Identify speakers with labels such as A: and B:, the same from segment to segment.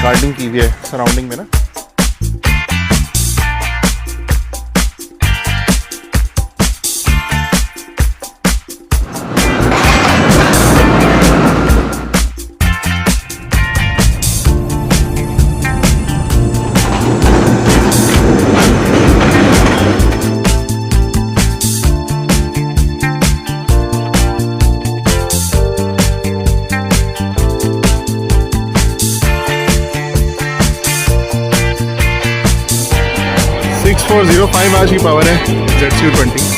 A: Gardening की हुई है सराउंडिंग में ना। फोर 05 आज की पावर है ZCU20।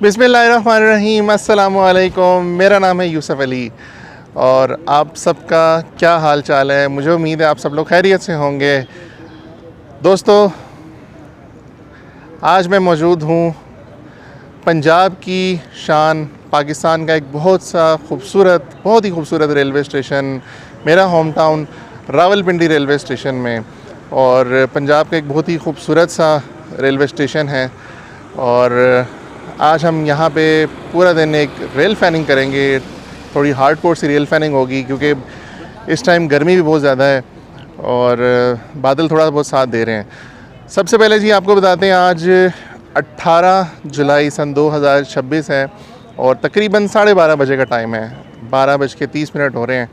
A: बिस्मिल्लाहिर्रहमानिर्रहीम, अस्सलामुअलैकुम। मेरा नाम है यूसुफ अली और आप सबका क्या हाल चाल है। मुझे उम्मीद है आप सब लोग खैरियत से होंगे। दोस्तों, आज मैं मौजूद हूँ पंजाब की शान, पाकिस्तान का एक बहुत ही खूबसूरत रेलवे स्टेशन, मेरा home town Rawalpindi railway station में। और पंजाब का एक बहुत ही खूबसूरत सा रेलवे स्टेशन है और आज हम यहाँ पे पूरा दिन एक रेल फैनिंग करेंगे। थोड़ी हार्डकोर सी रेल फैनिंग होगी क्योंकि इस टाइम गर्मी भी बहुत ज़्यादा है और बादल थोड़ा बहुत साथ दे रहे हैं। सबसे पहले जी आपको बताते हैं, आज 18 जुलाई सन 2026 है और तकरीबन 12:30 बजे का टाइम है। 12:30 हो रहे हैं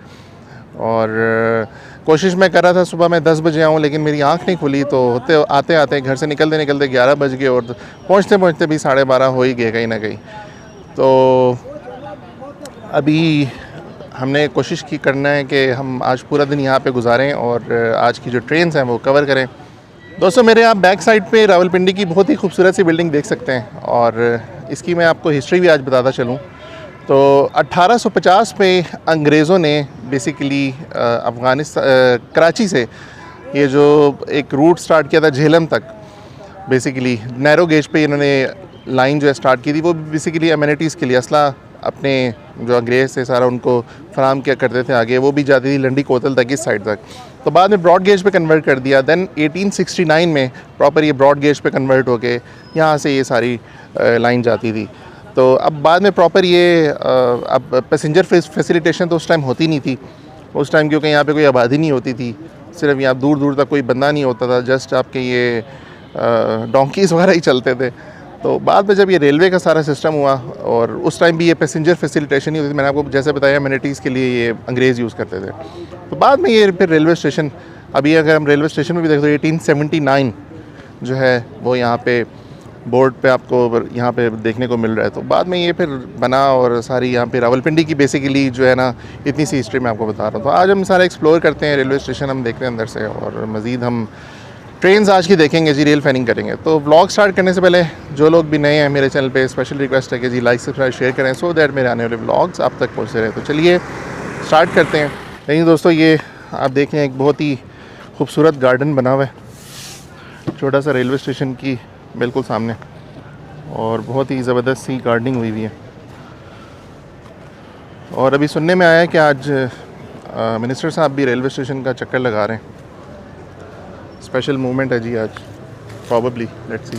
A: और कोशिश मैं कर रहा था सुबह मैं 10 बजे आऊँ, लेकिन मेरी आँख नहीं खुली तो आते आते घर से निकलते 11 बज गए और पहुँचते भी 12:30 हो ही गए कहीं ना कहीं। तो अभी हमने कोशिश करना है कि हम आज पूरा दिन यहाँ पे गुजारें और आज की जो ट्रेन्स हैं वो कवर करें। दोस्तों, मेरे आप बैक साइड पे रावलपिंडी की बहुत ही खूबसूरत सी बिल्डिंग देख सकते हैं और इसकी मैं आपको हिस्ट्री भी आज बताता चलूँ। तो 1850 पे अंग्रेज़ों ने बेसिकली कराची से ये जो एक रूट स्टार्ट किया था झेलम तक, बेसिकली नैरो गेज पे इन्होंने लाइन जो है स्टार्ट की थी। वो बेसिकली अमेनिटीज़ के लिए असला अपने जो अंग्रेज़ थे सारा उनको फराम किया करते थे आगे। वो भी जाती थी लंडी कोतल तक, इस साइड तक। तो बाद में ब्रॉड गेज पे कन्वर्ट कर दिया। देन 1869 में प्रॉपर ये ब्रॉड गेज पे कन्वर्ट होके यहाँ से ये सारी लाइन जाती थी। तो अब बाद में प्रॉपर ये अब पैसेंजर फैसिलिटेशन तो उस टाइम होती नहीं थी उस टाइम, क्योंकि यहाँ पे कोई आबादी नहीं होती थी। सिर्फ यहाँ दूर दूर तक कोई बंदा नहीं होता था, जस्ट आपके ये डोंकीज़ वगैरह ही चलते थे। तो बाद में जब ये रेलवे का सारा सिस्टम हुआ, और उस टाइम भी ये पैसेंजर फैसिलिटेशन नहीं होती थी, मैंने आपको जैसे बताया एमिनिटीज़ के लिए ये अंग्रेज़ यूज़ करते थे। तो बाद में ये फिर रेलवे स्टेशन, अभी अगर हम रेलवे स्टेशन में भी देखते तो 1879 जो है वो यहाँ पे बोर्ड पे आपको यहाँ पे देखने को मिल रहा है। तो बाद में ये फिर बना, और सारी यहाँ पे रावलपिंडी की बेसिकली जो है ना इतनी सी हिस्ट्री मैं आपको बता रहा हूँ। तो आज हम सारा एक्सप्लोर करते हैं, रेलवे स्टेशन हम देखते हैं अंदर से, और मज़ीद हम ट्रेन्स आज की देखेंगे जी, रेल फैनिंग करेंगे। तो व्लॉग स्टार्ट करने से पहले जो लोग भी नए हैं मेरे चैनल पे, स्पेशल रिक्वेस्ट है कि जी लाइक सब्सक्राइब शेयर करें, सो दैट मेरे आने वाले व्लॉग्स आप तक पहुँचते रहे। तो चलिए स्टार्ट करते हैं। लेकिन दोस्तों ये आप देखें, एक बहुत ही खूबसूरत गार्डन बना हुआ है छोटा सा रेलवे स्टेशन की बिल्कुल सामने, और बहुत ही ज़बरदस्त सी गार्डनिंग हुई हुई है। और अभी सुनने में आया है कि आज मिनिस्टर साहब भी रेलवे स्टेशन का चक्कर लगा रहे हैं। स्पेशल मूवमेंट है जी आज, probably, let's see.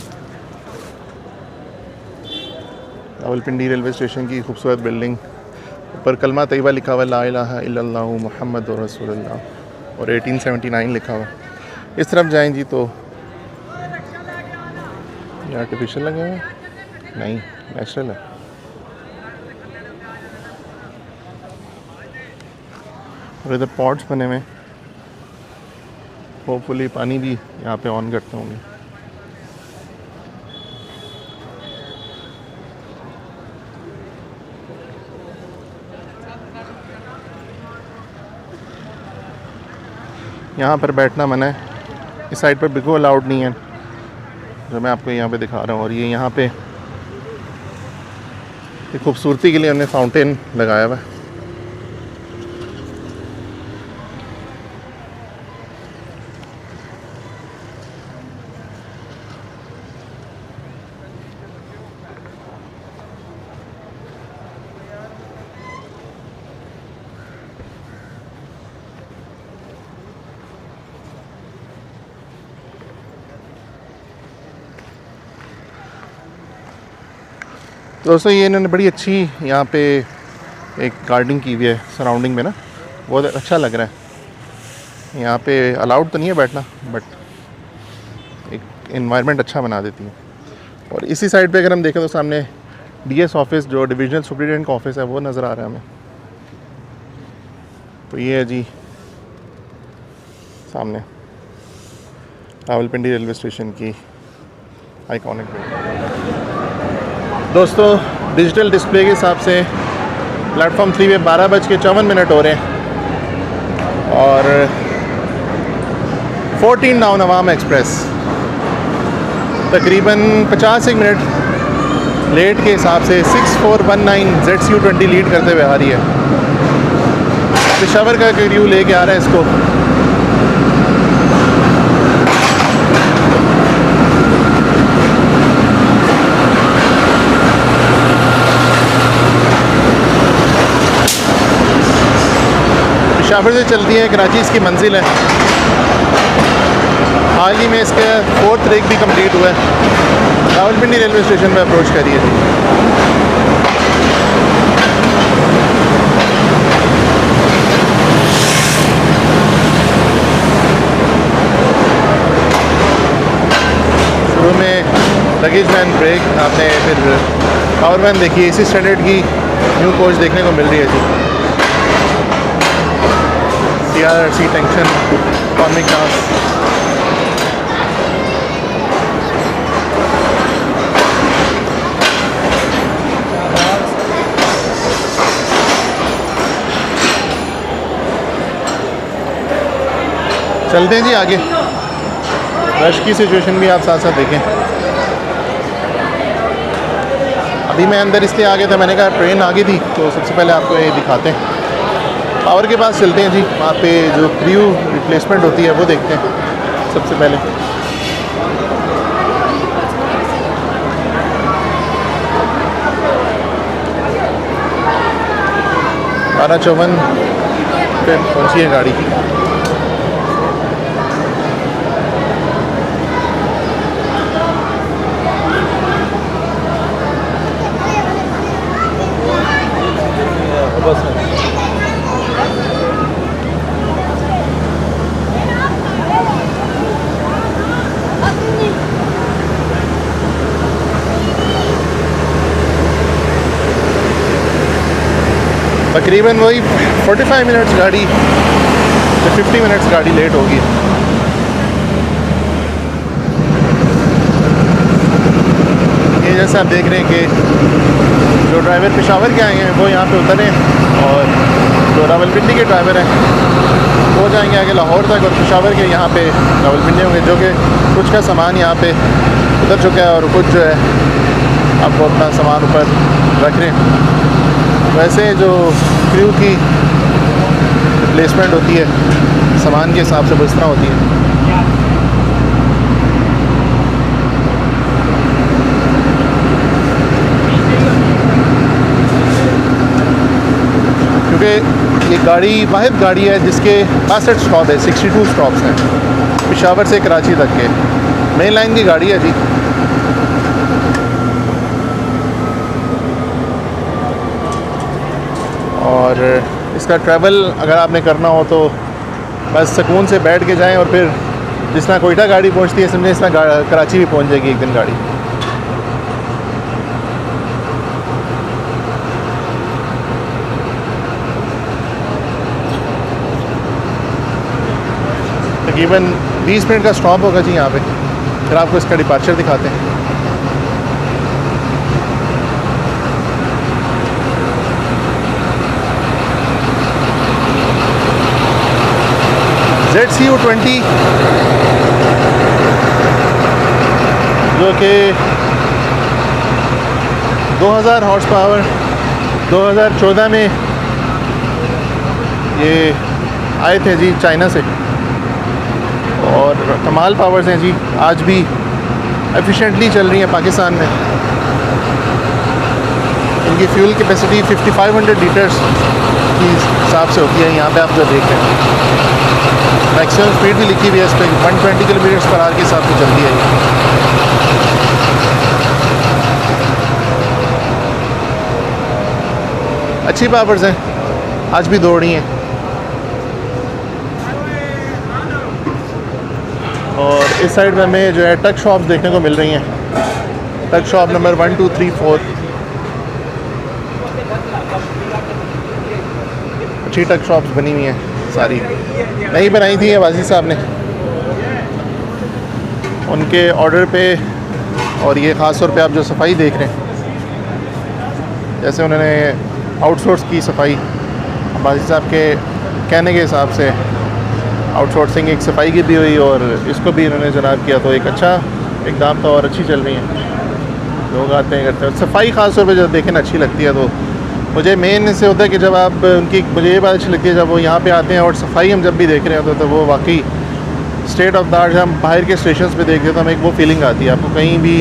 A: Rawalpindi railway station की खूबसूरत बिल्डिंग, ऊपर कलमा तैयबा लिखा हुआ, ला इलाहा इल्लल्लाहु मुहम्मदुर रसूलुल्लाह, और 1879 लिखा हुआ। इस तरफ जाएं जी तो ये आर्टिफिशियल लगे हुए हैं, नहीं नेचुरल है। और इधर पॉट्स बने हुए, होपफुली पानी भी यहाँ पे ऑन करते होंगे। यहाँ पर बैठना मना है, इस साइड पर बिल्कुल अलाउड नहीं है, जो मैं आपको यहाँ पे दिखा रहा हूँ। और ये यहाँ पे खूबसूरती के लिए हमने फाउंटेन लगाया हुआ है। दोस्तों ये इन्होंने बड़ी अच्छी यहाँ पे एक गार्डनिंग की हुई है सराउंडिंग में ना, बहुत अच्छा लग रहा है। यहाँ पे अलाउड तो नहीं है बैठना, बट एक एनवायरनमेंट अच्छा बना देती है। और इसी साइड पे अगर हम देखें तो सामने डीएस ऑफिस, जो डिविजनल सुपरिटेंडेंट का ऑफिस है, वो नज़र आ रहा है हमें। तो ये है जी सामने रावलपिंडी रेलवे स्टेशन की आइकॉनिक बिल्डिंग। दोस्तों डिजिटल डिस्प्ले के हिसाब से प्लेटफॉर्म 3 में 12:54 हो रहे हैं, और 14 नाउ नवाम एक्सप्रेस तकरीबन 50 मिनट लेट के हिसाब से 6419 ZCU20 लीड करते हुए आ रही है। पेशावर का क्रू लेके आ रहा है इसको। पेशावर से चलती है, कराची इसकी मंजिल है। हाल ही में इसका 4th रेक भी कंप्लीट हुआ है। रावलपिंडी रेलवे स्टेशन में अप्रोच करिए। शुरू में लगेज वैन ब्रेक, आपने फिर पावर वैन देखी। इसी स्टैंडर्ड की न्यू कोच देखने को मिल रही है जी। CRRC tension, economic class. चलते हैं जी आगे। रश की सिचुएशन भी आप साथ साथ देखें। अभी मैं अंदर इसलिए आ गया था, मैंने कहा ट्रेन आ गई थी, तो सबसे पहले आपको ये दिखाते हैं। पावर के पास चलते हैं जी, वहाँ पे जो क्रू रिप्लेसमेंट होती है वो देखते हैं सबसे पहले। बारह 54 पे पहुँची है गाड़ी। तकरीबन वही 45 मिनट्स गाड़ी या 50 मिनट्स गाड़ी लेट होगी। ये जैसे आप देख रहे हैं कि जो ड्राइवर पेशावर के आए हैं वो यहाँ पे उतरे और जो रावलपिंडी के ड्राइवर हैं वो जाएंगे आगे लाहौर तक, और पेशावर के यहाँ पे रावलपिंडी होंगे, जो कि कुछ का सामान यहाँ पे उतर चुका है और कुछ जो है आपको अपना सामान ऊपर रख रहे हैं। वैसे जो क्रू की प्लेसमेंट होती है सामान के हिसाब से वो इस तरह होती है। क्योंकि ये गाड़ी वाहिद गाड़ी है जिसके 62 स्टॉप है, 62 स्टॉप्स हैं पेशावर से कराची तक के। मेन लाइन की गाड़ी है जी। और इसका ट्रैवल अगर आपने करना हो तो बस सुकून से बैठ के जाएं, और फिर जिस तरह कोयटा गाड़ी पहुंचती है समझे इस तरह कराची भी पहुंच जाएगी एक दिन गाड़ी। तकरीबन 20 मिनट का स्टॉप होगा जी यहाँ पे। फिर आपको इसका डिपार्चर दिखाते हैं। ZCU20 जो कि 2000 हॉर्स पावर 2014 में ये आए थे जी चाइना से, और कमाल पावर्स हैं जी, आज भी एफिशिएंटली चल रही हैं पाकिस्तान में। इनकी फ्यूल कैपेसिटी 5500 लीटर्स की हिसाब से होती है। यहाँ पे आप जो देख रहे हैं मैक्सिमम स्पीड भी लिखी हुई है इस पर, 120 किलोमीटर/आवर के हिसाब से चलती है ये। अच्छी पावर्स हैं, आज भी दौड़ रही हैं। और इस साइड में हमें जो है टक शॉप्स देखने को मिल रही हैं। टक शॉप नंबर 1, 2, 3, 4 अच्छी टक शॉप्स बनी हुई हैं, सारी नई बनाई थी वाजी साहब ने उनके ऑर्डर पे। और ये ख़ास तौर पे आप जो सफाई देख रहे हैं, जैसे उन्होंने आउटसोर्स की सफाई वाजी साहब के कहने के हिसाब से आउटसोर्सिंग एक सफाई की भी हुई, और इसको भी इन्होंने जनाब किया, तो एक अच्छा इकदाम था और अच्छी चल रही हैं। लोग आते हैं करते हैं सफाई, ख़ास तौर पे जब देखें अच्छी लगती है। तो मुझे मेन इससे होता है कि जब आप उनकी, मुझे ये बात अच्छी लगती है जब वो यहाँ पे आते हैं और सफाई हम जब भी देख रहे होते हैं तो वो वाकई स्टेट ऑफ द आर्ट। हम बाहर के स्टेशंस पे देखते हैं तो हमें एक वो फीलिंग आती है, आपको कहीं भी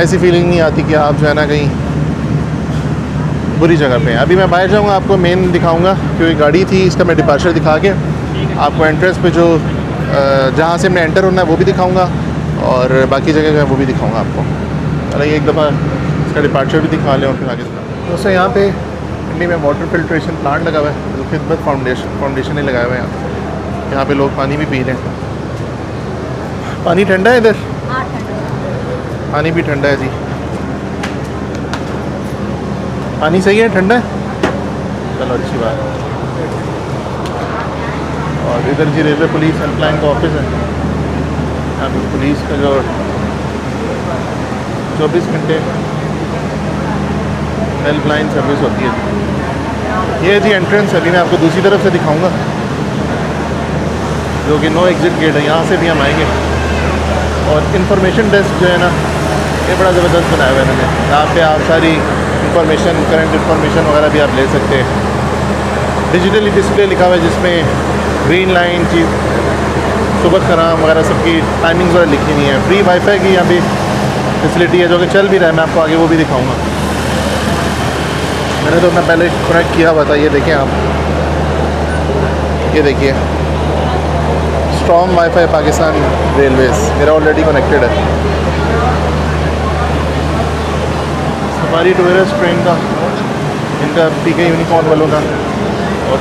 A: ऐसी फीलिंग नहीं आती कि आप जो है ना कहीं बुरी जगह पे हैं। अभी मैं बाहर जाऊँगा, आपको मेन दिखाऊँगा क्योंकि गाड़ी थी, इसका मैं डिपार्चर दिखा के आपको एंट्रेंस पे जो जहाँ से हमने एंटर होना है वो भी दिखाऊँगा, और बाकी जगह जो है वो भी दिखाऊँगा आपको। चलिए एक दफ़ा इसका डिपार्चर भी दिखा लें और फिर आगे दिखा। दोस्तों यहाँ पे इंडी में वाटर फिल्ट्रेशन प्लांट लगा हुआ है, जो खिदमत फाउंडेशन ही लगाया हुआ है। यहाँ पे लोग पानी भी पी रहे हैं। पानी ठंडा है इधर? पानी भी ठंडा है जी। पानी सही है, ठंडा है, चलो अच्छी बात है। और इधर जी रेलवे पुलिस हेल्पलाइन का ऑफिस है। यहाँ पे पुलिस का जो 24 घंटे हेल्पलाइन सर्विस होती है। ये जी एंट्रेंस है। अभी मैं आपको दूसरी तरफ से दिखाऊंगा जो कि नो एग्जिट गेट है, यहाँ से भी हम आएंगे। और इंफॉर्मेशन डेस्क जो है ना, ये बड़ा ज़बरदस्त बनाया हुआ है मैंने। यहाँ पे आप सारी इंफॉर्मेशन, करंट इंफॉर्मेशन वगैरह भी आप ले सकते हैं। डिजिटली डिस्प्ले लिखा हुआ है जिसमें ग्रीन लाइन की सुबह खराम वगैरह सबकी टाइमिंग्स वगैरह लिखी हुई है। फ्री वाईफाई की यहाँ पे फैसिलिटी है जो कि चल भी रहा है, मैं आपको आगे वो भी दिखाऊँगा। मैंने तो अपना पहले कनेक्ट किया हुआ था, ये देखें आप, ये देखिए स्ट्रॉन्ग वाईफाई पाकिस्तान रेलवेज़, मेरा ऑलरेडी कनेक्टेड है। सफारी टूरिस्ट ट्रेन का, इनका पीके यूनिकॉर्न वालों का, और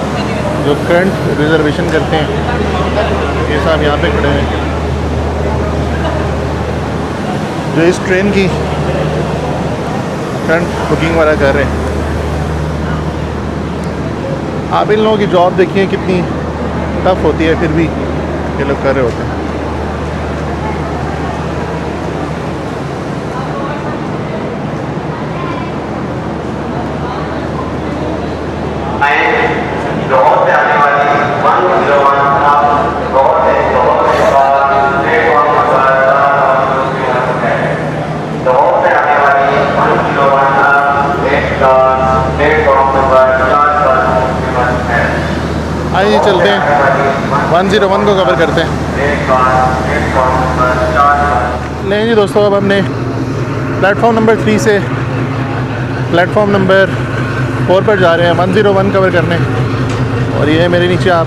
A: जो करंट रिजर्वेशन करते हैं ये साहब यहाँ पे खड़े हैं जो इस ट्रेन की करंट बुकिंग वगैरह कर रहे हैं। आप इन लोगों की जॉब देखिए कितनी टफ होती है, फिर भी ये लोग कर रहे होते हैं। आइए चलते हैं 101 को कवर करते हैं। नहीं जी दोस्तों, अब हमने प्लेटफॉर्म नंबर 3 से प्लेटफॉर्म नंबर 4 पर जा रहे हैं 101 कवर करने। और ये मेरे नीचे आप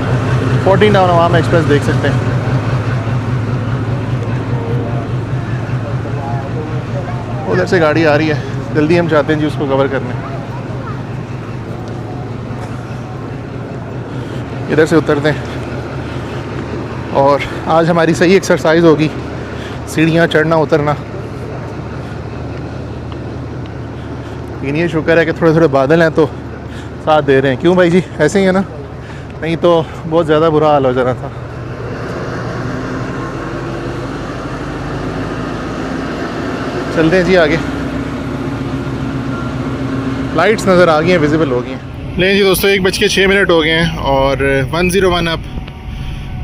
A: 14 टाउन अवाम एक्सप्रेस देख सकते हैं। उधर से गाड़ी आ रही है, जल्दी हम चाहते हैं जी उसको कवर करने। इधर से उतरते हैं और आज हमारी सही एक्सरसाइज होगी, सीढ़ियाँ चढ़ना उतरना। लेकिन ये शुक्र है कि थोड़े थोड़े बादल हैं तो साथ दे रहे हैं। क्यों भाई जी, ऐसे ही है ना, नहीं तो बहुत ज़्यादा बुरा हाल हो जाना था। चलते हैं जी आगे। लाइट्स नज़र आ गई हैं, विजिबल हो गई हैं। नहीं जी दोस्तों, 1:06 हो गए हैं और 101 अब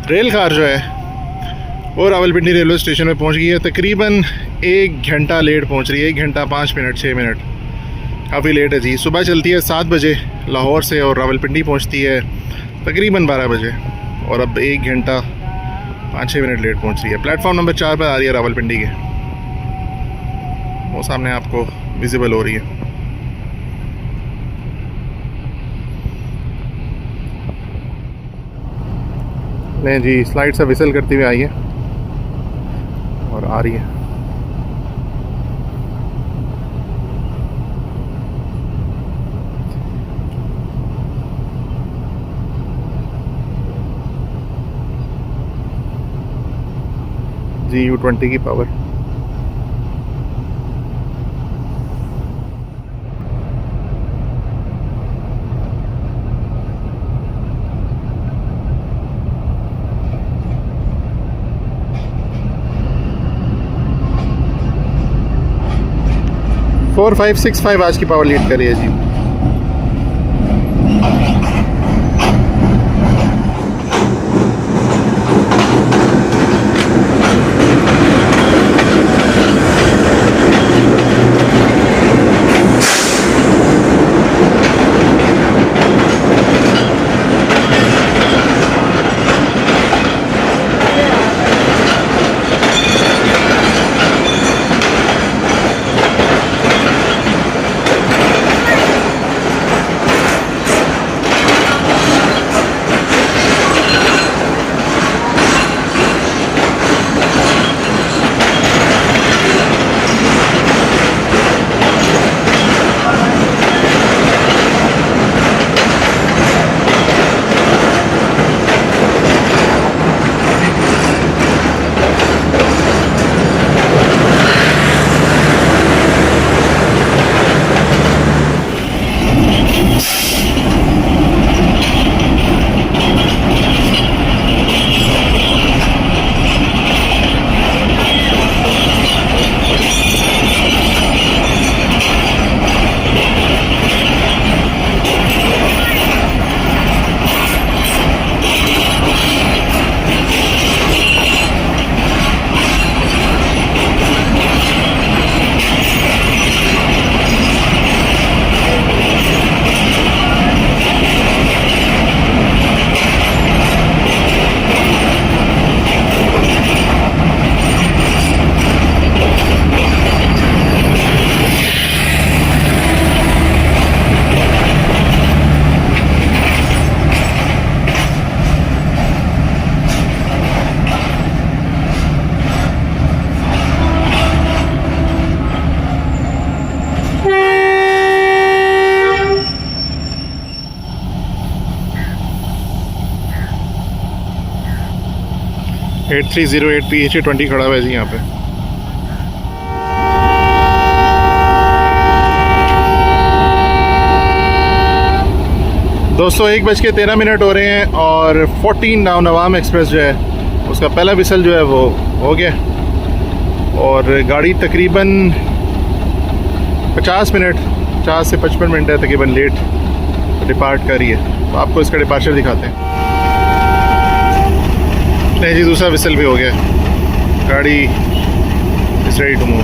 A: रेल कार जो है वो रावलपिंडी रेलवे स्टेशन में पहुंच गई है। तकरीबन 1 घंटा लेट पहुंच रही है, 1 घंटा 5 मिनट 6 मिनट, काफ़ी लेट है जी। सुबह चलती है 7 बजे लाहौर से और रावलपिंडी पहुंचती है तकरीबन 12 बजे, और अब 1 घंटा 5-6 मिनट लेट पहुंच रही है। प्लेटफॉर्म नंबर 4 पर आ रही है रावलपिंडी के, वो सामने आपको विजिबल हो रही है। नहीं जी, स्लाइड से विसल करती हुई आई है और आ रही है। जी U20 की पावर। फोर 565 आज की पावर लीड कर रही है जी। H308 PHA20 खड़ा हुआ है जी यहाँ पे। दोस्तों 1:13 हो रहे हैं और 14 नौनवाम एक्सप्रेस जो है उसका पहला विसल जो है वो हो गया और गाड़ी तकरीबन 50 से 55 मिनट है तकरीबन लेट डिपार्ट कर रही है। तो आपको इसका डिपार्चर दिखाते हैं। नहीं जी, दूसरा विसल भी हो गया, गाड़ी इज रेडी टू मूव।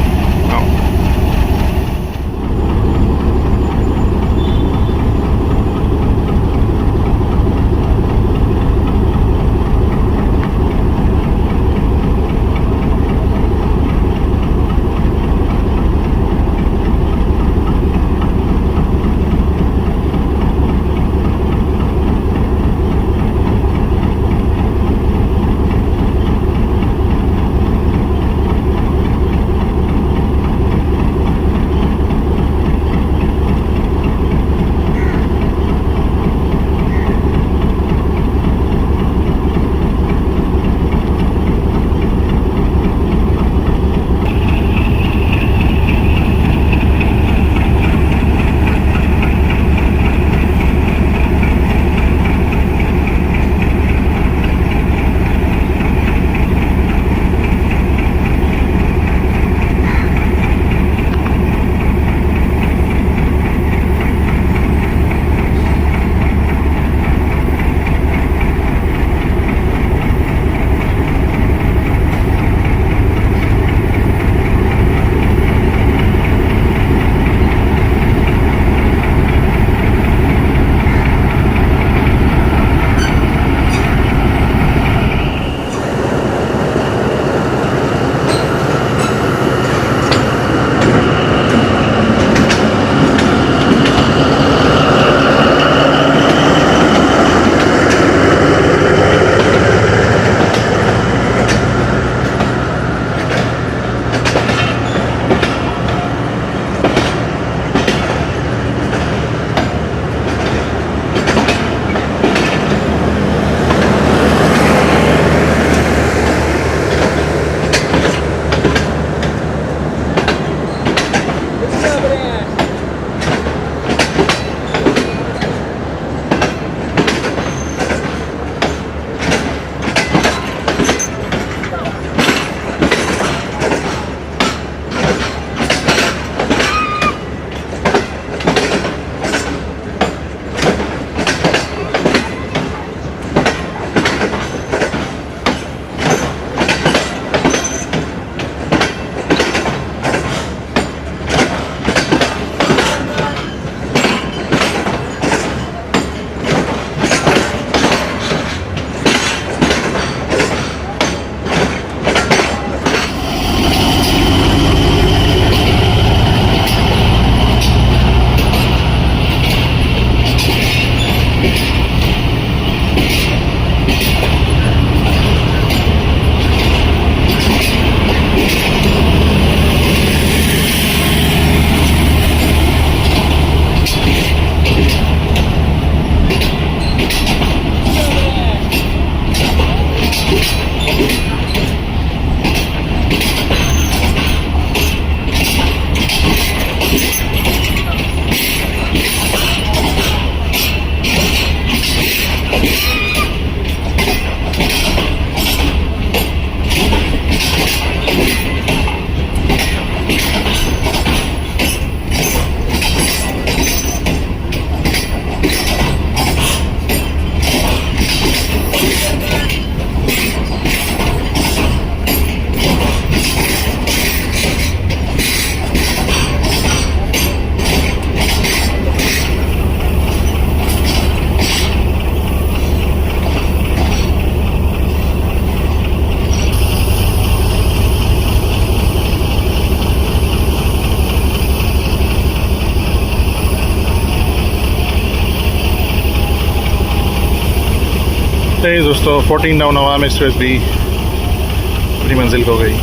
A: नहीं दोस्तों 14 नौनवाम एक्सप्रेस भी अपनी मंजिल को गई।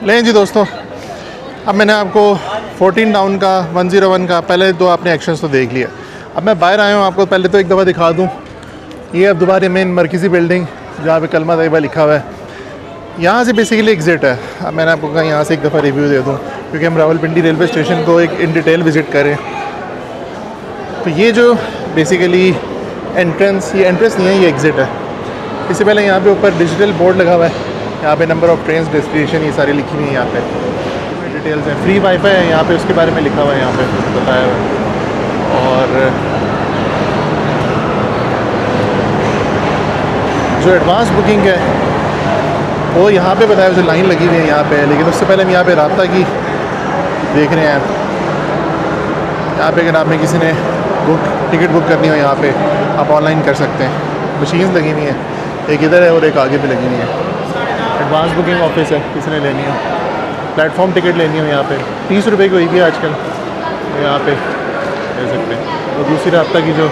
A: लें जी दोस्तों, अब मैंने आपको 14 डाउन का 101 का पहले दो आपने एक्शंस तो देख लिया। अब मैं बाहर आया हूँ, आपको पहले तो एक दफ़ा दिखा दूँ। ये अब दोबारा मेन मरकज़ी बिल्डिंग जहाँ पे कलमा तैयबा लिखा हुआ है, यहाँ से बेसिकली एग्ज़िट है। अब मैंने आपको कहा यहाँ से एक दफ़ा रिव्यू दे दूँ, क्योंकि हम रावलपिंडी रेलवे स्टेशन को एक इन डिटेल विज़िट करें। तो ये जो बेसिकली एंट्रेंस, ये एंट्रेंस नहीं है, ये एग्ज़िट है। इससे पहले यहाँ पे ऊपर डिजिटल बोर्ड लगा हुआ है, यहाँ पे नंबर ऑफ़ ट्रेन डेस्टिनेशन ये सारी लिखी हुई है। यहाँ पे डिटेल्स हैं, फ्री वाईफाई है यहाँ पे, उसके बारे में लिखा हुआ है, यहाँ पे बताया हुआ है। और जो एडवांस बुकिंग है वो यहाँ पे बताया, जो लाइन लगी हुई है यहाँ पे। लेकिन उससे पहले हम यहाँ पे राब्ता की देख रहे हैं। यहाँ पे अगर आपने किसी ने टिकट बुक करनी हो, यहाँ पे आप ऑनलाइन कर सकते हैं। मशीन्स लगी हुई हैं, एक इधर है और एक आगे भी लगी हुई है। एडवांस बुकिंग ऑफिस है, किसी ने लेनी हो। प्लेटफॉर्म टिकट लेनी हो यहाँ पे 30 रुपये की हुई भी आजकल, तो यहाँ पे ले सकते हैं। और दूसरी राब्ता की जो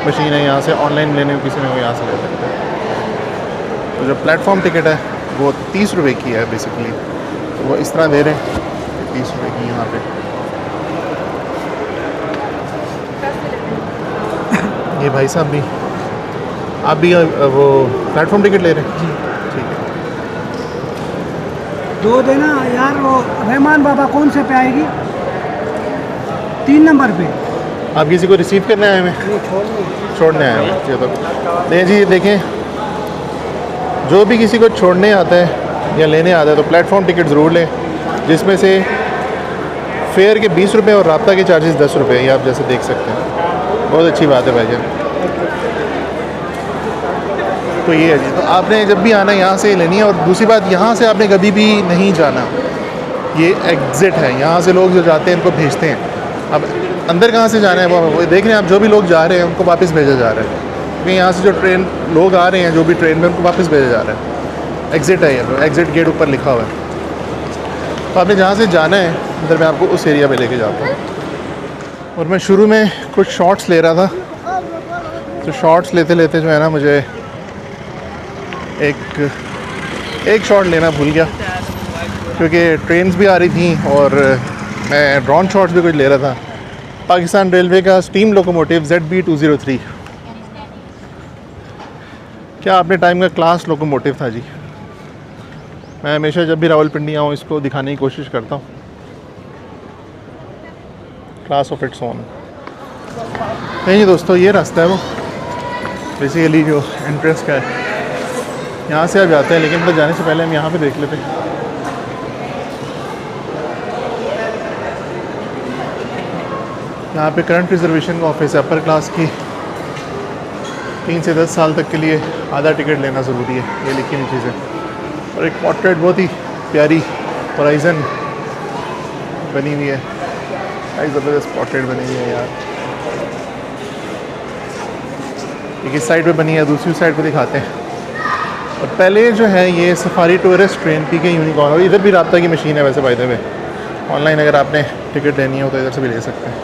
A: मशीन है, यहाँ से ऑनलाइन लेने हो किसी ने, वो यहाँ से ले सकते हैं। तो जो प्लेटफॉर्म टिकट है वो 30 रुपये की है बेसिकली, तो वो इस तरह दे रहे हैं 30 रुपये की यहाँ पे। ये भाई साहब भी, आप भी वो प्लेटफॉर्म टिकट ले रहे हैं जी? ठीक है,
B: दो देना यार। वो रहमान बाबा कौन से पे आएगी? 3 नंबर पे।
A: आप किसी को रिसीव करने आए हैं? छोड़ने आए हैं ये तो नहीं जी। देखें, जो भी किसी को छोड़ने आता है या लेने आता है तो प्लेटफॉर्म टिकट ज़रूर लें, जिसमें से फेयर के 20 रुपये और राब्ता के चार्जेस 10 रुपये, ये आप जैसे देख सकते हैं। बहुत अच्छी बात है भाईजान। तो ये है जी, तो आपने जब भी आना यहाँ से लेनी है। और दूसरी बात, यहाँ से आपने कभी भी नहीं जाना, ये एग्ज़िट है। यहाँ से लोग जो जाते हैं इनको भेजते हैं। अब अंदर कहाँ से जाना है वो देख रहे हैं आप। जो भी लोग जा रहे हैं उनको वापस भेजा जा रहा है, क्योंकि यहाँ से जो ट्रेन लोग आ रहे हैं, जो भी ट्रेन में, उनको वापस भेजा जा रहा है। एग्ज़िट है ये, एग्ज़िट गेट ऊपर लिखा हुआ है। तो आपने जहाँ से जाना है अंदर, मैं आपको उस एरिया पे लेके जाता हूँ। और मैं शुरू में कुछ शॉट्स ले रहा था, तो शॉट्स लेते लेते जो है ना, मुझे एक शॉट लेना भूल गया, क्योंकि ट्रेन्स भी आ रही थी और मैं ड्रोन शॉट्स भी कुछ ले रहा था। पाकिस्तान रेलवे का स्टीम लोकोमोटिव ZB203, क्या आपने टाइम का क्लास लोकोमोटिव था जी। मैं हमेशा जब भी रावलपिंडी आऊँ इसको दिखाने की कोशिश करता हूँ। Class of its own. नहीं दोस्तों, ये रास्ता है वो बेसिकली जो एंट्रेंस का है, यहाँ से आप जाते हैं। लेकिन मतलब जाने से पहले हम यहाँ पे देख लेते हैं। यहाँ पे करंट रिजर्वेशन का ऑफिस है। अपर क्लास की 3 से 10 साल तक के लिए आधा टिकट लेना ज़रूरी है, ये लिखी हुई चीज़ है। और एक पोर्ट्रेट बहुत ही प्यारी होराइज़न बनी हुई है, बड़ी ज़बरदस्त पोर्ट्रेट बनी हुई है यार। एक इस साइड पे बनी है, दूसरी साइड पे दिखाते हैं। और पहले जो है ये safari tourist train PK unicorn, और इधर भी राब्ता की मशीन है वैसे बाय द वे। ऑनलाइन अगर आपने टिकट लेनी हो तो इधर से भी ले सकते हैं।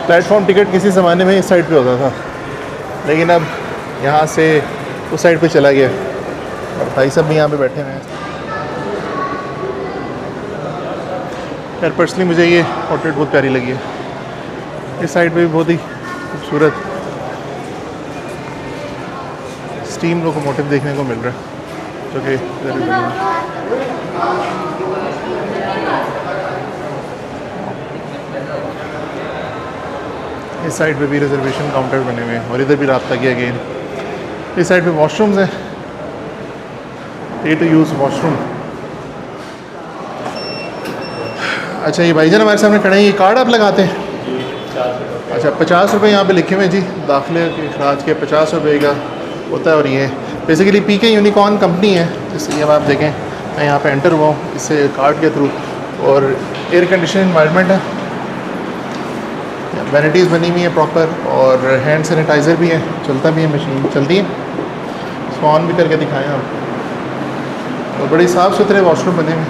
A: प्लेटफॉर्म टिकट किसी ज़माने में इस साइड पे होता था, लेकिन अब यहाँ से उस साइड पे चला गया। और भाई साहब भी यहाँ पे बैठे हुए हैं। यार पर्सनली मुझे ये पोर्ट्रेट बहुत प्यारी लगी है। इस साइड पे भी बहुत ही खूबसूरत स्टीम लोकोमोटिव देखने को मिल रहा है, जो कि इधर भी बनी है। इस साइड पे भी रिजर्वेशन काउंटर बने हुए हैं, और इधर भी राब्ता किया अगेन। इस साइड पे वॉशरूम्स हैं, टू यूज़ वॉशरूम। अच्छा, ये भाईजान हमारे सामने खड़े हैं, ये कार्ड आप लगाते हैं? अच्छा, 50 रुपये यहाँ पे लिखे हुए हैं जी। दाखिले के अखराज के 50 रुपये का होता है। और ये बेसिकली PK यूनिकॉर्न कंपनी है, जिससे अब आप देखें मैं यहाँ पे एंटर हुआ हूँ इससे कार्ड के थ्रू। और एयर कंडीशन इन्वायरमेंट है, वैनिटीज़ बनी हुई है प्रॉपर, और हैंड सैनिटाइज़र भी है, चलता भी है, मशीन चलती है। इसको ऑन भी करके दिखाएं आप। और बड़ी साफ़ सुथरे वॉशरूम बने हुए।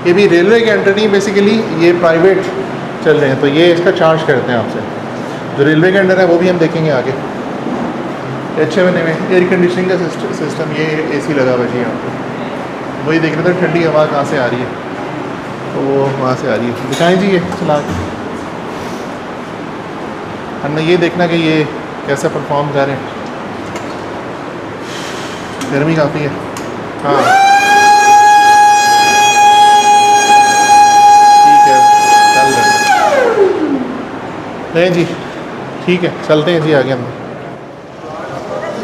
A: ये भी रेलवे के अंडर नहीं, बेसिकली ये प्राइवेट चल रहे हैं, तो ये इसका चार्ज करते हैं आपसे। जो रेलवे के अंडर है वो भी हम देखेंगे आगे। अच्छे बने हुए एयर कंडीशनिंग का सिस्टम, ये AC लगा हुआ जी यहाँ पे। वही देख रहे थे ठंडी हवा कहाँ से आ रही है, तो वो वहाँ से आ रही है। दिखाएं जी ये चला के, हमने ये देखना कि ये कैसे परफॉर्म कर रहे हैं। गर्मी काफ़ी है। हाँ ठीक है, चल रहे हैं। नहीं जी ठीक है, चलते हैं जी आगे हम।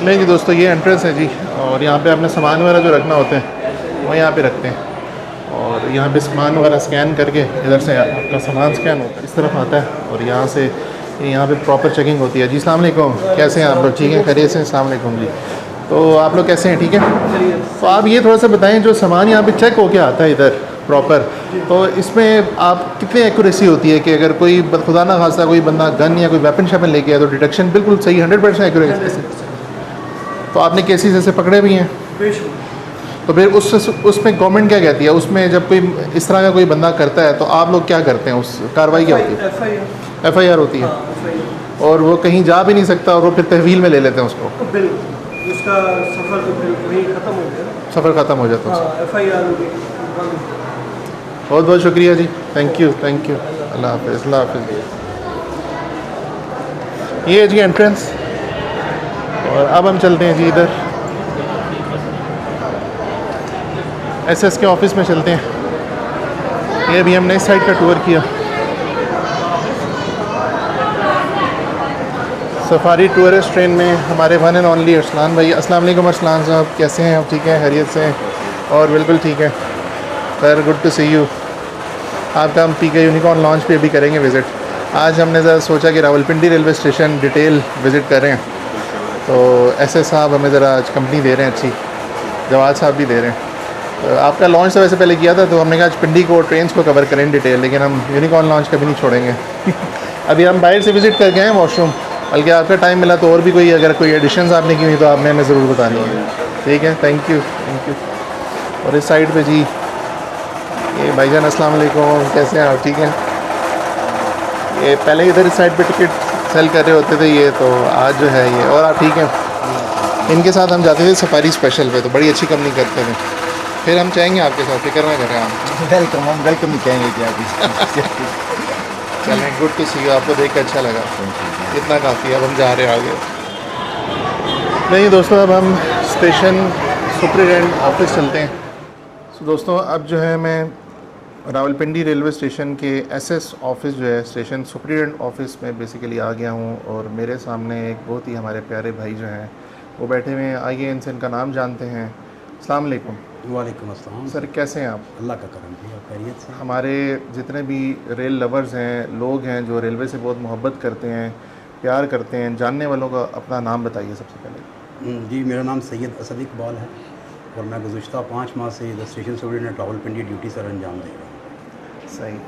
A: नहीं जी दोस्तों, ये एंट्रेंस है जी, और यहाँ पे अपने सामान वगैरह जो रखना होते हैं वो यहाँ पे रखते हैं, और यहाँ पे सामान वगैरह स्कैन करके इधर से आपका सामान स्कैन होता है, इस तरफ आता है, और यहाँ से यहाँ पे प्रॉपर चेकिंग होती है जी। अस्सलाम वालेकुम, कैसे हैं आप लोग? ठीक है, खैरियत से? अस्सलाम वालेकुम जी। तो आप लोग कैसे हैं? ठीक है। तो आप ये थोड़ा सा बताएं, जो सामान यहाँ पे चेक होके आता है इधर प्रॉपर, तो इसमें आप कितनी एक्यूरेसी होती है कि अगर कोई खुदा ना खास्ता कोई बंदा गन या कोई वेपन शेपन लेके आया तो डिटेक्शन बिल्कुल सही 100% एक्यूरेसी? तो आपने केसेस ऐसे पकड़े भी हैं? तो फिर उसमें गवर्नमेंट क्या कहती है? उसमें जब कोई इस तरह का कोई बंदा करता है तो आप लोग क्या करते हैं? उस कार्रवाई क्या होती है? FIR होती है, और वो कहीं जा भी नहीं सकता, और वो फिर तहवील में ले लेते हैं उसको?
B: उसका सफ़र तो फिर वहीं ख़त्म हो गया,
A: सफ़र ख़त्म हो जाता है।
B: FIR हो गई।
A: बहुत बहुत शुक्रिया जी, थैंक यू थैंक यू, अल्लाह हाफ़िज़ अल्लाह हाफ़िज़। ये है जी एंट्रेंस, और अब हम चलते हैं जी इधर SS के ऑफिस में चलते हैं। ये अभी हमने इस साइड का टूर किया। सफारी टूरिस्ट ट्रेन में हमारे वन एंड ओनली अरसलान भाई। अस्सलाम वालेकुम अरसलान साहब, कैसे हैं आप? ठीक हैं, खैरियत से हैं? और बिल्कुल ठीक है sir, good to see you. आपका हम PK यूनिकॉर्न लॉन्च पे भी करेंगे विज़िट। आज हमने ज़रा सोचा कि Rawalpindi railway station detail visit करें, तो SS साहब हमें ज़रा आज कंपनी दे रहे हैं अच्छी, जवाद साहब भी दे रहे हैं। तो आपका लॉन्च तो वैसे पहले किया था, तो हमने कहा आज पिंडी को ट्रेन्स को कवर करें डिटेल, लेकिन हम यूनिकॉर्न लॉन्च कभी नहीं छोड़ेंगे। अभी हम बाहर से विज़िट करके आए वॉशरूम, बल्कि आपका टाइम मिला तो और भी कोई अगर कोई एडिशंस आपने की हुई तो आपने हमें ज़रूर बतानी है। ठीक है, थैंक यू थैंक यू। और इस साइड पे जी ये भाईजान, अस्सलाम वालेकुम, कैसे हैं आप? ठीक हैं। ये पहले इधर इस साइड पे टिकट सेल कर रहे होते थे ये, तो आज जो है ये, और आप ठीक हैं? इनके साथ हम जाते थे सफारी स्पेशल पे, तो बड़ी अच्छी कंपनी करते थे। फिर हम चाहेंगे आपके साथ, फिक्र ना करें आप।
C: वेलकम, हम वेलकम ही कहेंगे क्या अभी।
A: चलें, गुड टू सी यू, आपको देख के अच्छा लगा, इतना काफ़ी है। अब हम जा रहे हैं आगे। नहीं दोस्तों, अब हम स्टेशन सुपरिटेंडेंट ऑफिस चलते हैं। तो दोस्तों अब जो है मैं रावलपिंडी रेलवे स्टेशन के SS ऑफिस जो है स्टेशन सुपरिटेंडेंट ऑफिस में बेसिकली आ गया हूँ, और मेरे सामने एक बहुत ही हमारे प्यारे भाई जो हैं वो बैठे हुए हैं। आइए इनसे इनका नाम जानते हैं। अस्सलाम वालेकुम।
C: वालेकुम अस्सलाम
A: सर, कैसे हैं आप?
C: अल्लाह का करम जी, आप खैरियत से?
A: हमारे जितने भी रेल लवर्स हैं, लोग हैं जो रेलवे से बहुत मोहब्बत करते हैं, प्यार करते हैं, जानने वालों का अपना नाम बताइए सबसे पहले।
C: जी, मेरा नाम सैयद असद इकबाल है, और मैं गुज़श्ता 5 माह से the station superintendent Rawalpindi duty sir अंजाम दे रहा हूँ।
A: सही।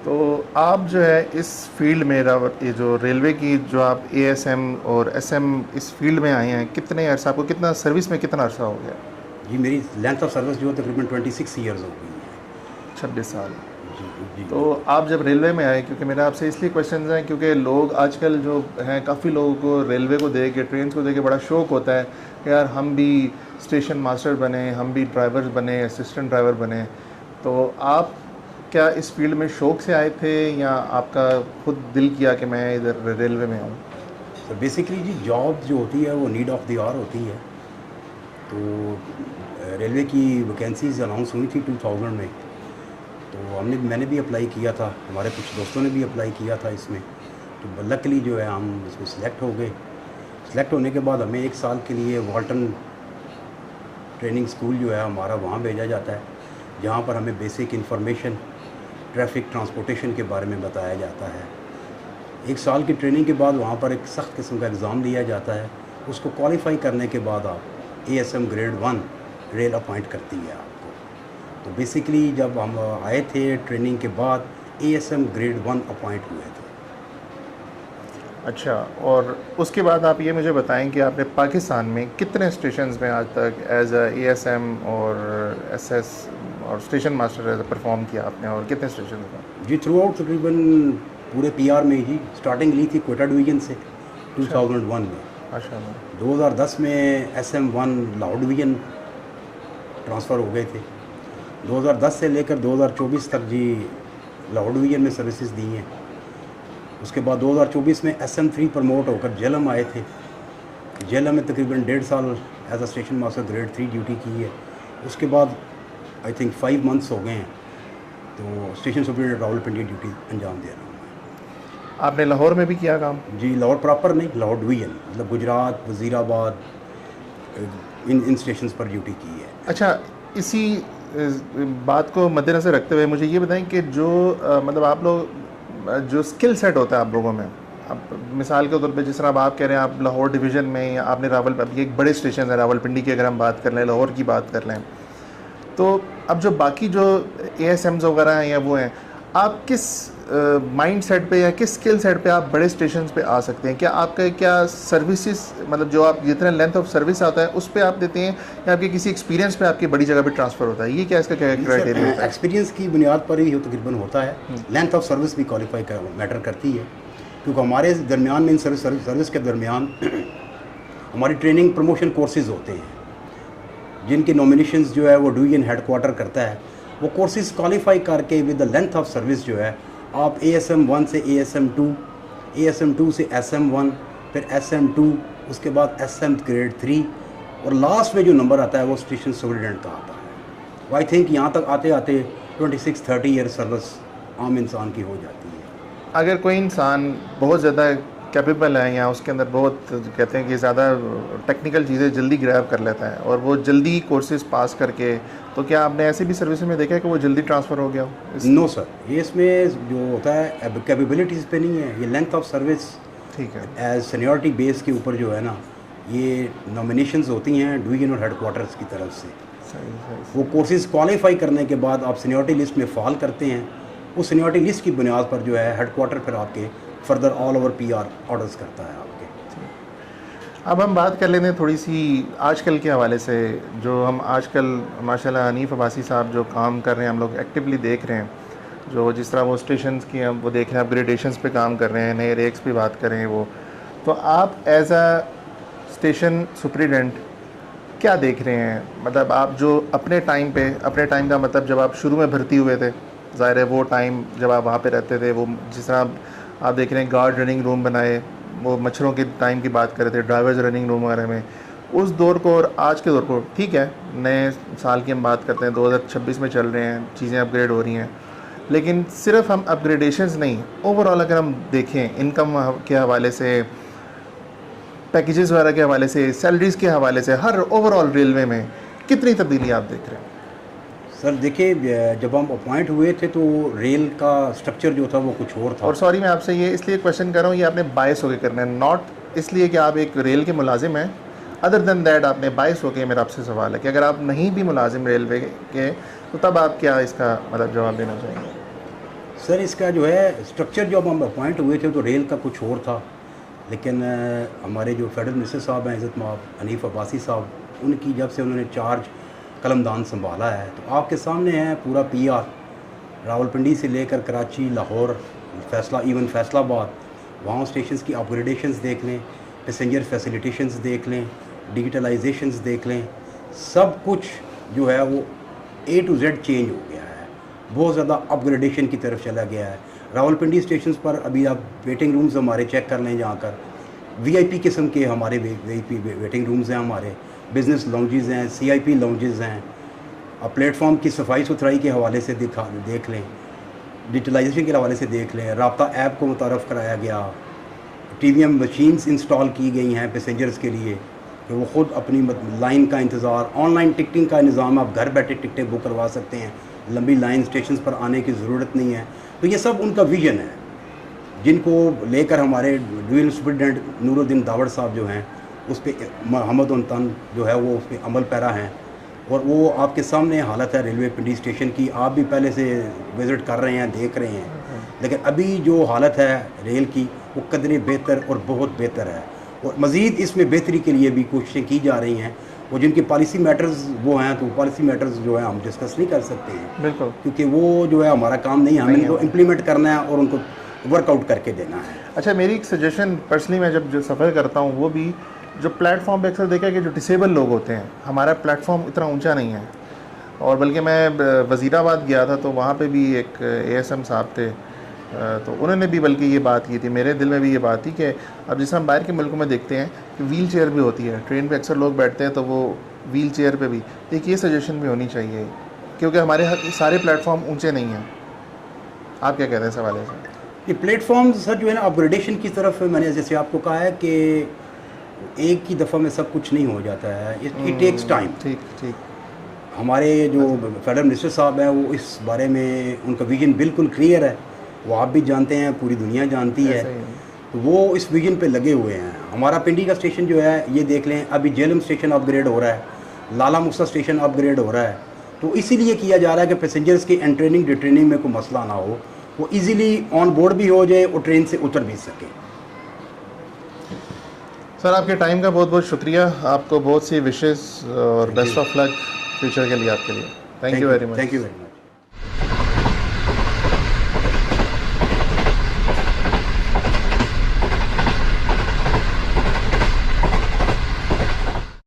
A: तो आप जो है इस फील्ड में ये जो रेलवे की जो आप ASM और SM इस फील्ड में आए हैं, कितने अर्सा, आपको कितना सर्विस में कितना अर्सा हो गया?
C: जी, मेरी लेंथ ऑफ सर्विस जो है तकरीबन 26 ईयर्स हो गई है।
A: 26 साल।
C: जी जी।
A: तो आप जब रेलवे में आए, क्योंकि मेरा आपसे इसलिए क्वेश्चन हैं क्योंकि लोग आजकल जो हैं, काफ़ी लोगों को रेलवे को देख के, ट्रेन को देख के बड़ा शौक़ होता है कि यार हम भी स्टेशन मास्टर बने, हम भी ड्राइवर्स बने, असिस्टेंट ड्राइवर बने। तो आप क्या इस फील्ड में शौक़ से आए थे, या आपका खुद दिल किया कि मैं इधर रेलवे में आऊँ?
C: तो बेसिकली जी, जॉब जो होती है वो नीड ऑफ द आवर होती है। तो रेलवे की वैकेंसीज अनाउंस हुई थी 2000 में, तो मैंने भी अप्लाई किया था, हमारे कुछ दोस्तों ने भी अप्लाई किया था इसमें। तो लकीली जो है हम इसमें सिलेक्ट हो गए। सिलेक्ट होने के बाद हमें 1 साल के लिए वाल्टन ट्रेनिंग स्कूल जो है हमारा वहाँ भेजा जाता है, जहाँ पर हमें बेसिक इन्फॉर्मेशन ट्रैफिक ट्रांसपोर्टेशन के बारे में बताया जाता है। 1 साल की ट्रेनिंग के बाद वहाँ पर एक सख्त किस्म का एग्ज़ाम दिया जाता है। उसको क्वालिफाई करने के बाद आप ASM ग्रेड 1 रेल अपॉइंट करती है आपको। तो बेसिकली जब हम आए थे ट्रेनिंग के बाद ASM ग्रेड 1 अपॉइंट हुए थे।
A: अच्छा, और उसके बाद आप ये मुझे बताएं कि आपने पाकिस्तान में कितने स्टेशंस में आज तक एज ASM और SS और स्टेशन मास्टर एज परफॉर्म किया आपने, और कितने स्टेशन में?
C: जी, थ्रू आउट तकरीबन पूरे PR में ही। स्टार्टिंग ली थी कोयटा डिवीज़न से 2001 में।
A: माशाल्लाह।
C: 2010 में SM1 लाहौर डिवीज़न ट्रांसफ़र हो गए थे। 2010 से लेकर 2024 तक जी लाहौर डिवीज़न में सर्विसेज दी हैं। उसके बाद 2024 में SM3 प्रमोट होकर जेलम आए थे। जेलम में तकरीबन 1.5 साल as a station master grade 3 duty की है। उसके बाद आई थिंक 5 मंथ्स हो गए हैं, तो स्टेशन सुपरिटेंडेंट रावलपिंडी ड्यूटी अंजाम दे रहा हूँ।
A: आपने लाहौर में भी किया काम?
C: जी, लाहौर प्रॉपर नहीं, लाहौर डिवीज़न मतलब गुजरात, वज़ीराबाद, इन स्टेशन पर ड्यूटी की है।
A: अच्छा, इसी बात को मद्देनज़र रखते हुए मुझे ये बताएं कि जो मतलब आप लोग जो स्किल सेट होता है आप लोगों में, अब मिसाल के तौर पे जिस तरह अब आप कह रहे हैं आप लाहौर डिवीज़न में, या आपने रावल, अभी एक बड़े स्टेशन है रावलपिंडी की अगर हम बात कर लें, लाहौर की बात कर लें, तो अब जो बाकी जो ASMs वगैरह हैं या वो हैं, आप किस माइंड सेट पे या किस स्किल सेट पे आप बड़े स्टेशन पे आ सकते हैं? क्या आपका क्या सर्विसेज मतलब जो आप जितना लेंथ ऑफ सर्विस आता है उस पे आप देते हैं, या आपके किसी एक्सपीरियंस पे आपकी बड़ी जगह पे ट्रांसफ़र होता है? ये क्या इसका क्या क्राइटेरिया होता है?
C: एक्सपीरियंस की बुनियाद पर ही तकरीबन होता है। लेंथ ऑफ सर्विस भी क्वालिफाई कर मैटर करती है, क्योंकि हमारे दरमियान में इन सर्विस के दरमियान हमारी ट्रेनिंग प्रमोशन कोर्सेज होते हैं, जिनके नॉमिनेशंस जो है वो डिवीजन हेडक्वार्टर करता है। वो कोर्सेज क्वालिफाई करके with the length of service जो है आप ASM1 से ASM2, ASM2 से SM1, फिर SM2, उसके बाद SM ग्रेड 3, और लास्ट में जो नंबर आता है वो स्टेशन सुपरिटेंडेंट का आता है। वो आई थिंक यहाँ तक आते आते 26-30 ईयर सर्विस आम इंसान की हो जाती है।
A: अगर कोई इंसान बहुत ज़्यादा कैपेबल है या उसके अंदर बहुत कहते हैं कि ज़्यादा टेक्निकल चीज़ें जल्दी ग्रैब कर लेता है और वो जल्दी कोर्सेज पास करके, तो क्या आपने ऐसे भी सर्विस में देखा है कि वो जल्दी ट्रांसफ़र हो गया हो?
C: नो सर, ये इसमें जो होता है कैपेबिलिटीज़ पे नहीं है, ये लेंथ ऑफ सर्विस
A: ठीक है।
C: एज सीनियरिटी बेस के ऊपर जो है ना, ये नॉमिनेशंस होती हैं डिवीजन और हेडक्वार्टर्स की तरफ से।
A: सही।
C: वो कोर्सेज क्वालिफाई करने के बाद आप सीनियरिटी लिस्ट में फॉल करते हैं। उस सीनियरिटी लिस्ट की बुनियाद पर जो है हेडक्वार्टर फिर आपके further all over PR orders करता है आपके।
A: अब हम बात कर लेते हैं थोड़ी सी आजकल के हवाले से, जो हम आजकल माशाल्लाह हनीफ अब्बासी साहब जो काम कर रहे हैं, हम लोग एक्टिवली देख रहे हैं, जो जिस तरह वो स्टेशंस की हम वो देख रहे हैं, अपग्रेडेशंस पे काम कर रहे हैं, नए रेक्स पे बात कर रहे हैं वो, तो आप एज अ स्टेशन सुपरिटेंडेंट क्या देख रहे हैं? मतलब आप जो अपने टाइम का मतलब जब आप शुरू में भर्ती हुए थे, ज़ाहिर है वो टाइम जब आप वहाँ पे रहते थे, वो जिस तरह आप देख रहे हैं गार्ड रनिंग रूम बनाए, वो मच्छरों के टाइम की बात कर रहे थे, ड्राइवर्स रनिंग रूम वगैरह में, उस दौर को और आज के दौर को, ठीक है नए साल की हम बात करते हैं 2026 में चल रहे हैं, चीज़ें अपग्रेड हो रही हैं, लेकिन सिर्फ हम अपग्रेडेशंस नहीं, ओवरऑल अगर हम देखें इनकम के हवाले से, पैकेजेस वगैरह के हवाले से, सैलरीज़ के हवाले से, हर ओवरऑल रेलवे में कितनी तब्दीली आप देख रहे हैं?
C: सर देखिए, जब हम अपॉइंट हुए थे तो रेल का स्ट्रक्चर जो था वो कुछ और था।
A: और सॉरी मैं आपसे ये इसलिए क्वेश्चन कर रहा हूँ, ये आपने बायस होकर करना है, नॉट इसलिए कि आप एक रेल के मुलाजिम हैं, अदर देन दैट आपने बायस होकर, मेरा आपसे सवाल है कि अगर आप नहीं भी मुलाजिम रेलवे के, तो तब आप क्या इसका मतलब जवाब देना चाहेंगे?
C: सर इसका जो है स्ट्रक्चर जब हम अपॉइंट हुए थे तो रेल का कुछ और था, लेकिन हमारे जो फेडरल मिनिस्टर साहब हैं इज़्ज़त माब हनीफ अब्बासी साहब, उनकी जब से उन्होंने चार्ज कलमदान संभाला है, तो आपके सामने है पूरा PR रावलपिंडी से लेकर कराची, लाहौर, फैसला, इवन फैसलाबाद, वहाँ स्टेशंस की अपग्रेडेशंस देख लें, पैसेंजर फैसिलिटेशंस देख लें, डिजिटलाइजेशंस देख लें, सब कुछ जो है वो A to Z चेंज हो गया है, बहुत ज़्यादा अपग्रेडेशन की तरफ चला गया है। रावलपिंडी स्टेशंस पर अभी आप वेटिंग रूम्स हमारे चेक कर लें, जाकर VIP किस्म के हमारे VIP वेटिंग रूम्स हैं, हमारे बिज़नेस लाउंजेस हैं, CIP लाउंजेस हैं। अब प्लेटफॉर्म की सफाई सुथराई के हवाले से देख लें, डिजिटलाइजेशन के हवाले से देख लें, राब्ता ऐप को मुतारफ़ कराया गया, TVM मशीन्स इंस्टॉल की गई हैं पैसेंजर्स के लिए कि वो ख़ुद अपनी लाइन का इंतज़ार, ऑनलाइन टिकटिंग का निज़ाम, आप घर बैठे टिकटें बुक करवा सकते हैं, लंबी लाइन स्टेशन पर आने की ज़रूरत नहीं है। तो ये सब उनका विज़न है, जिनको लेकर हमारे डिवीजनल सुपरिटेंडेंट नूरुद्दीन दावड़ साहब जो हैं उस पर मोहम्मद उनतन जो है वो उस पर अमल पैरा हैं, और वो आपके सामने हालत है रेलवे पिंडी स्टेशन की, आप भी पहले से विज़िट कर रहे हैं, देख रहे हैं, लेकिन अभी जो हालत है रेल की वो कदरे बेहतर और बहुत बेहतर है, और मज़ीद इसमें बेहतरी के लिए भी कोशिशें की जा रही हैं, और जिनके पॉलिसी मैटर्स वो हैं, तो पॉलिसी मैटर्स जो है हम डिस्कस नहीं कर सकते हैं,
A: बिल्कुल,
C: क्योंकि वो जो है हमारा काम नहीं है, हमें तो इम्प्लीमेंट करना है और उनको वर्कआउट करके देना है।
A: अच्छा, मेरी एक सजेशन पर्सनली मैं जब जो सफ़र करता हूँ वो भी जो प्लेटफॉर्म पे अक्सर देखा है कि जो डिसेबल लोग होते हैं, हमारा प्लेटफॉर्म इतना ऊंचा नहीं है। और बल्कि मैं वज़ीराबाद गया था तो वहाँ पे भी एक एएसएम साहब थे, तो उन्होंने भी बल्कि ये बात की थी, मेरे दिल में भी ये बात थी कि अब जैसे हम बाहर के मुल्कों में देखते हैं कि व्हील चेयर भी होती है, ट्रेन पे अक्सर लोग बैठते हैं तो वो व्हील चेयर पे भी एक ये सजेशन भी होनी चाहिए, क्योंकि हमारे सारे प्लेटफॉर्म ऊंचे नहीं हैं। आप क्या कहते हैं इस हवाले से?
C: ये प्लेटफॉर्म सर जो है ना अपग्रेडेशन की तरफ, मैंने जैसे आपको कहा है कि एक ही दफ़ा में सब कुछ नहीं हो जाता है, इट टेक्स टाइम।
A: ठीक ठीक।
C: हमारे जो फेडरल मिनिस्टर साहब हैं वो इस बारे में, उनका विजन बिल्कुल क्लियर है, वो आप भी जानते हैं, पूरी दुनिया जानती है, तो वो इस विजन पे लगे हुए हैं। हमारा पिंडी का स्टेशन जो है ये देख लें, अभी जेलम स्टेशन अपग्रेड हो रहा है, लाला मुक्सा स्टेशन अपग्रेड हो रहा है, तो इसीलिए किया जा रहा है कि पैसेंजर्स की एंट्रेनिंग डिट्रेनिंग में कोई मसला ना हो, वो इजीली ऑन बोर्ड भी हो जाए और ट्रेन से उतर भी सके।
A: सर आपके टाइम का बहुत बहुत शुक्रिया, आपको बहुत सी विशेज़ और बेस्ट ऑफ लक फ्यूचर के लिए आपके लिए। Thank you very much.
C: Thank you very much.